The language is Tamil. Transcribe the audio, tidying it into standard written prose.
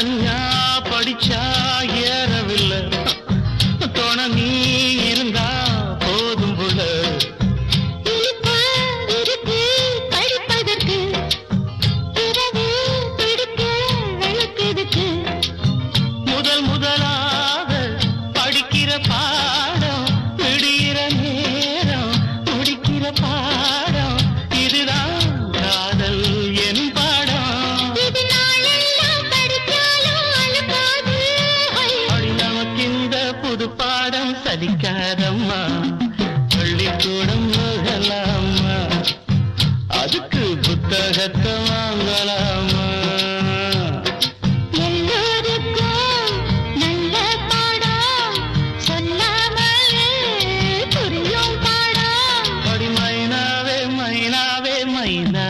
தனியா படிச்சா ஏறவில்லை தோண நீ இருந்தா போதும் புள்ள முதல் முதலாக படிக்கிற பாடம் விடுகிற நேரம் முடிக்கிற பாடம் இதுதான் காதல் என் பாடம் அடி நமக்கு இந்த புது பாடம் சலிக்காதம்மா பள்ளிக்கூடம் போகலாமா அதுக்கு புத்தகத்தை வாங்கலாமா மைனாவே மைனாவே மைனா